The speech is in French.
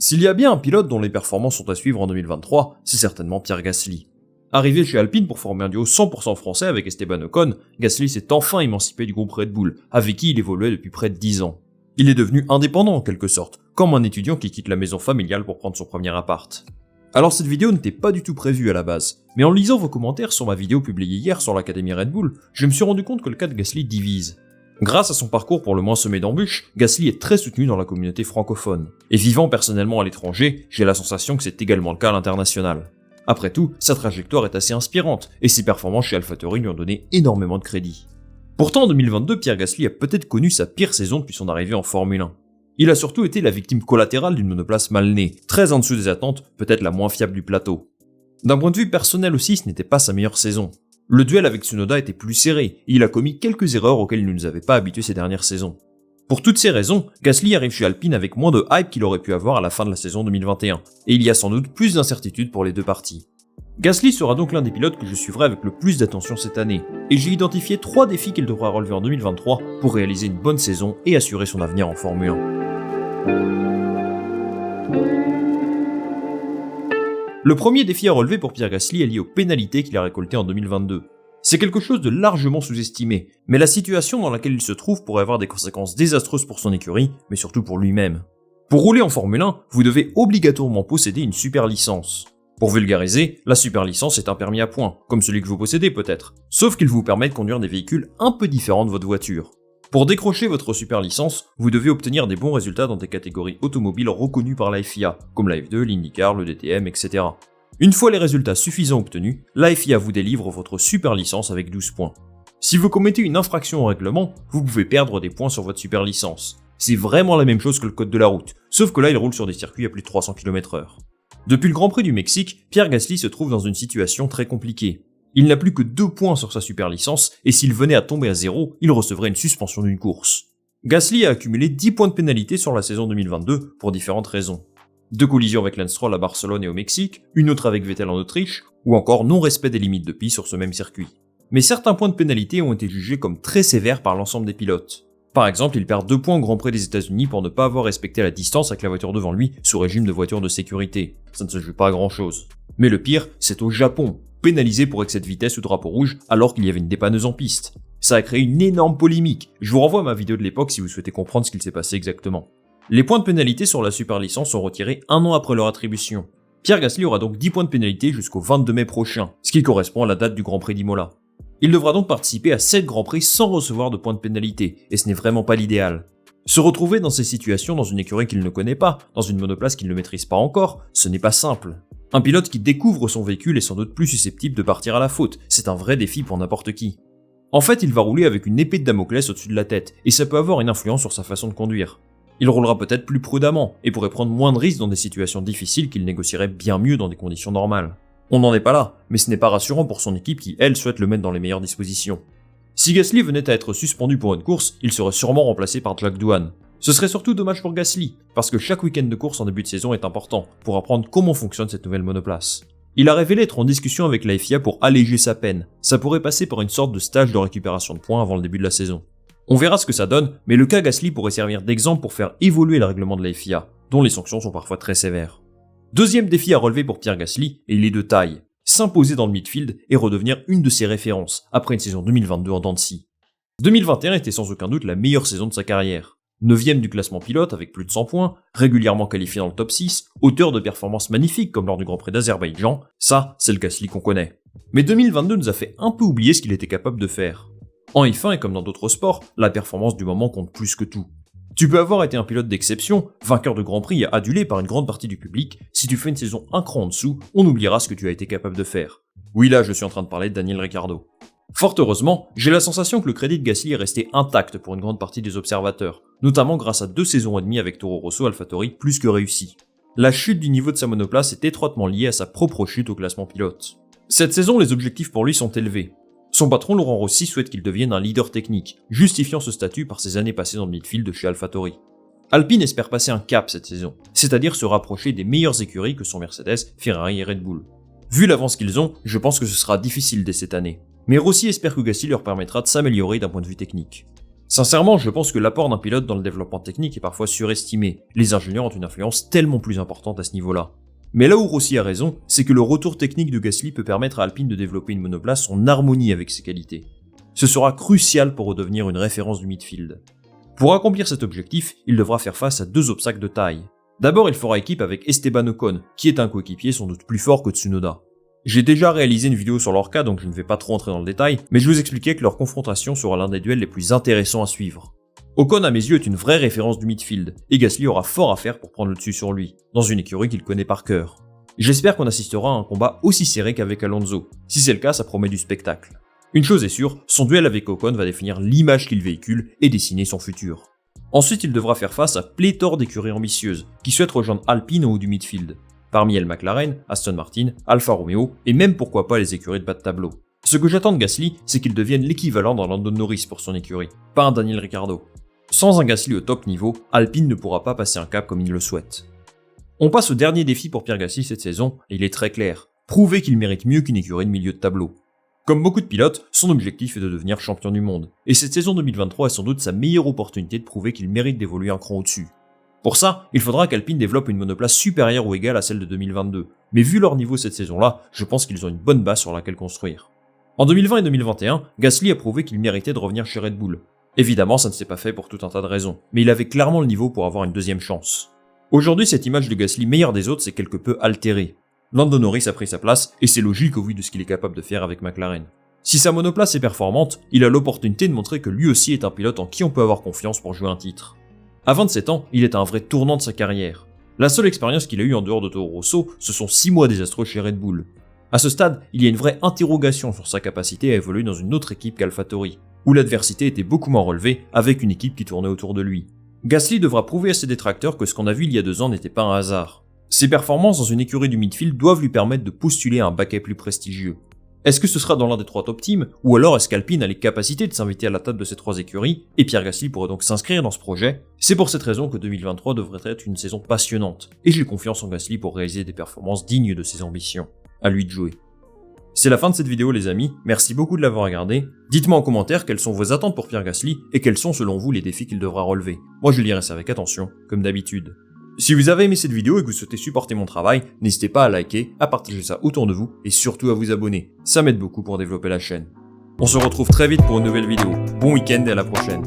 S'il y a bien un pilote dont les performances sont à suivre en 2023, c'est certainement Pierre Gasly. Arrivé chez Alpine pour former un duo 100% français avec Esteban Ocon, Gasly s'est enfin émancipé du groupe Red Bull, avec qui il évoluait depuis près de 10 ans. Il est devenu indépendant en quelque sorte, comme un étudiant qui quitte la maison familiale pour prendre son premier appart. Alors cette vidéo n'était pas du tout prévue à la base, mais en lisant vos commentaires sur ma vidéo publiée hier sur l'Académie Red Bull, je me suis rendu compte que le cas de Gasly divise. Grâce à son parcours pour le moins semé d'embûches, Gasly est très soutenu dans la communauté francophone. Et vivant personnellement à l'étranger, j'ai la sensation que c'est également le cas à l'international. Après tout, sa trajectoire est assez inspirante, et ses performances chez AlphaTauri lui ont donné énormément de crédit. Pourtant en 2022, Pierre Gasly a peut-être connu sa pire saison depuis son arrivée en Formule 1. Il a surtout été la victime collatérale d'une monoplace mal née, très en dessous des attentes, peut-être la moins fiable du plateau. D'un point de vue personnel aussi, ce n'était pas sa meilleure saison. Le duel avec Tsunoda était plus serré, et il a commis quelques erreurs auxquelles il ne nous avait pas habitués ces dernières saisons. Pour toutes ces raisons, Gasly arrive chez Alpine avec moins de hype qu'il aurait pu avoir à la fin de la saison 2021, et il y a sans doute plus d'incertitudes pour les deux parties. Gasly sera donc l'un des pilotes que je suivrai avec le plus d'attention cette année, et j'ai identifié 3 défis qu'il devra relever en 2023 pour réaliser une bonne saison et assurer son avenir en Formule 1. Le premier défi à relever pour Pierre Gasly est lié aux pénalités qu'il a récoltées en 2022. C'est quelque chose de largement sous-estimé, mais la situation dans laquelle il se trouve pourrait avoir des conséquences désastreuses pour son écurie, mais surtout pour lui-même. Pour rouler en Formule 1, vous devez obligatoirement posséder une super licence. Pour vulgariser, la super licence est un permis à points, comme celui que vous possédez peut-être, sauf qu'il vous permet de conduire des véhicules un peu différents de votre voiture. Pour décrocher votre super licence, vous devez obtenir des bons résultats dans des catégories automobiles reconnues par la FIA, comme la F2, l'IndyCar, le DTM, etc. Une fois les résultats suffisants obtenus, la FIA vous délivre votre super licence avec 12 points. Si vous commettez une infraction au règlement, vous pouvez perdre des points sur votre super licence. C'est vraiment la même chose que le code de la route, sauf que là il roule sur des circuits à plus de 300 km/h. Depuis le Grand Prix du Mexique, Pierre Gasly se trouve dans une situation très compliquée. Il n'a plus que 2 points sur sa super licence, et s'il venait à tomber à 0, il recevrait une suspension d'une course. Gasly a accumulé 10 points de pénalité sur la saison 2022 pour différentes raisons. 2 collisions avec Lance Stroll à Barcelone et au Mexique, une autre avec Vettel en Autriche, ou encore non-respect des limites de piste sur ce même circuit. Mais certains points de pénalité ont été jugés comme très sévères par l'ensemble des pilotes. Par exemple, il perd 2 points au Grand Prix des États-Unis pour ne pas avoir respecté la distance avec la voiture devant lui sous régime de voiture de sécurité. Ça ne se joue pas à grand chose. Mais le pire, c'est au Japon, pénalisé pour excès de vitesse ou drapeau rouge alors qu'il y avait une dépanneuse en piste. Ça a créé une énorme polémique. Je vous renvoie à ma vidéo de l'époque si vous souhaitez comprendre ce qu'il s'est passé exactement. Les points de pénalité sur la super licence sont retirés 1 an après leur attribution. Pierre Gasly aura donc 10 points de pénalité jusqu'au 22 mai prochain, ce qui correspond à la date du Grand Prix d'Imola. Il devra donc participer à 7 Grands Prix sans recevoir de points de pénalité, et ce n'est vraiment pas l'idéal. Se retrouver dans ces situations dans une écurie qu'il ne connaît pas, dans une monoplace qu'il ne maîtrise pas encore, ce n'est pas simple. Un pilote qui découvre son véhicule est sans doute plus susceptible de partir à la faute, c'est un vrai défi pour n'importe qui. En fait, il va rouler avec une épée de Damoclès au-dessus de la tête, et ça peut avoir une influence sur sa façon de conduire. Il roulera peut-être plus prudemment, et pourrait prendre moins de risques dans des situations difficiles qu'il négocierait bien mieux dans des conditions normales. On n'en est pas là, mais ce n'est pas rassurant pour son équipe qui, elle, souhaite le mettre dans les meilleures dispositions. Si Gasly venait à être suspendu pour une course, il serait sûrement remplacé par Jack Doohan. Ce serait surtout dommage pour Gasly, parce que chaque week-end de course en début de saison est important pour apprendre comment fonctionne cette nouvelle monoplace. Il a révélé être en discussion avec la FIA pour alléger sa peine. Ça pourrait passer par une sorte de stage de récupération de points avant le début de la saison. On verra ce que ça donne, mais le cas Gasly pourrait servir d'exemple pour faire évoluer le règlement de la FIA, dont les sanctions sont parfois très sévères. Deuxième défi à relever pour Pierre Gasly, et il est de taille. S'imposer dans le midfield et redevenir une de ses références, après une saison 2022 en dents de scie. 2021 était sans aucun doute la meilleure saison de sa carrière. 9ème du classement pilote avec plus de 100 points, régulièrement qualifié dans le top 6, auteur de performances magnifiques comme lors du Grand Prix d'Azerbaïdjan, ça c'est le Gasly qu'on connaît. Mais 2022 nous a fait un peu oublier ce qu'il était capable de faire. En F1 et comme dans d'autres sports, la performance du moment compte plus que tout. Tu peux avoir été un pilote d'exception, vainqueur de Grand Prix et adulé par une grande partie du public, si tu fais une saison un cran en dessous, on oubliera ce que tu as été capable de faire. Oui là je suis en train de parler de Daniel Ricciardo. Fort heureusement, j'ai la sensation que le crédit de Gasly est resté intact pour une grande partie des observateurs, notamment grâce à 2 saisons et demie avec Toro Rosso AlphaTauri plus que réussie. La chute du niveau de sa monoplace est étroitement liée à sa propre chute au classement pilote. Cette saison, les objectifs pour lui sont élevés. Son patron Laurent Rossi souhaite qu'il devienne un leader technique, justifiant ce statut par ses années passées dans le midfield de chez AlphaTauri. Alpine espère passer un cap cette saison, c'est-à-dire se rapprocher des meilleures écuries que sont Mercedes, Ferrari et Red Bull. Vu l'avance qu'ils ont, je pense que ce sera difficile dès cette année. Mais Rossi espère que Gasly leur permettra de s'améliorer d'un point de vue technique. Sincèrement, je pense que l'apport d'un pilote dans le développement technique est parfois surestimé. Les ingénieurs ont une influence tellement plus importante à ce niveau-là. Mais là où Rossi a raison, c'est que le retour technique de Gasly peut permettre à Alpine de développer une monoplace en harmonie avec ses qualités. Ce sera crucial pour redevenir une référence du midfield. Pour accomplir cet objectif, il devra faire face à 2 obstacles de taille. D'abord, il fera équipe avec Esteban Ocon, qui est un coéquipier sans doute plus fort que Tsunoda. J'ai déjà réalisé une vidéo sur leur cas, donc je ne vais pas trop entrer dans le détail, mais je vous expliquais que leur confrontation sera l'un des duels les plus intéressants à suivre. Ocon à mes yeux est une vraie référence du midfield, et Gasly aura fort à faire pour prendre le dessus sur lui, dans une écurie qu'il connaît par cœur. J'espère qu'on assistera à un combat aussi serré qu'avec Alonso. Si c'est le cas, ça promet du spectacle. Une chose est sûre, son duel avec Ocon va définir l'image qu'il véhicule et dessiner son futur. Ensuite, il devra faire face à pléthore d'écuries ambitieuses, qui souhaitent rejoindre Alpine au haut du midfield. Parmi elles McLaren, Aston Martin, Alfa Romeo et même pourquoi pas les écuries de bas de tableau. Ce que j'attends de Gasly, c'est qu'il devienne l'équivalent d'un Lando Norris pour son écurie, pas un Daniel Ricciardo. Sans un Gasly au top niveau, Alpine ne pourra pas passer un cap comme il le souhaite. On passe au dernier défi pour Pierre Gasly cette saison, et il est très clair. Prouver qu'il mérite mieux qu'une écurie de milieu de tableau. Comme beaucoup de pilotes, son objectif est de devenir champion du monde, et cette saison 2023 est sans doute sa meilleure opportunité de prouver qu'il mérite d'évoluer un cran au-dessus. Pour ça, il faudra qu'Alpine développe une monoplace supérieure ou égale à celle de 2022, mais vu leur niveau cette saison-là, je pense qu'ils ont une bonne base sur laquelle construire. En 2020 et 2021, Gasly a prouvé qu'il méritait de revenir chez Red Bull. Évidemment, ça ne s'est pas fait pour tout un tas de raisons, mais il avait clairement le niveau pour avoir une deuxième chance. Aujourd'hui, cette image de Gasly meilleur des autres s'est quelque peu altérée. Lando Norris a pris sa place, et c'est logique au vu de ce qu'il est capable de faire avec McLaren. Si sa monoplace est performante, il a l'opportunité de montrer que lui aussi est un pilote en qui on peut avoir confiance pour jouer un titre. À 27 ans, il est à un vrai tournant de sa carrière. La seule expérience qu'il a eue en dehors de Toro Rosso, ce sont 6 mois désastreux chez Red Bull. À ce stade, il y a une vraie interrogation sur sa capacité à évoluer dans une autre équipe qu'AlphaTauri, où l'adversité était beaucoup moins relevée avec une équipe qui tournait autour de lui. Gasly devra prouver à ses détracteurs que ce qu'on a vu il y a 2 ans n'était pas un hasard. Ses performances dans une écurie du midfield doivent lui permettre de postuler à un baquet plus prestigieux. Est-ce que ce sera dans l'un des 3 top teams, ou alors est-ce qu'Alpine a les capacités de s'inviter à la table de ces 3 écuries, et Pierre Gasly pourrait donc s'inscrire dans ce projet? C'est pour cette raison que 2023 devrait être une saison passionnante, et j'ai confiance en Gasly pour réaliser des performances dignes de ses ambitions. À lui de jouer. C'est la fin de cette vidéo les amis, merci beaucoup de l'avoir regardé. Dites-moi en commentaire quelles sont vos attentes pour Pierre Gasly, et quels sont selon vous les défis qu'il devra relever. Moi je lirai ça avec attention, comme d'habitude. Si vous avez aimé cette vidéo et que vous souhaitez supporter mon travail, n'hésitez pas à liker, à partager ça autour de vous et surtout à vous abonner. Ça m'aide beaucoup pour développer la chaîne. On se retrouve très vite pour une nouvelle vidéo. Bon week-end et à la prochaine.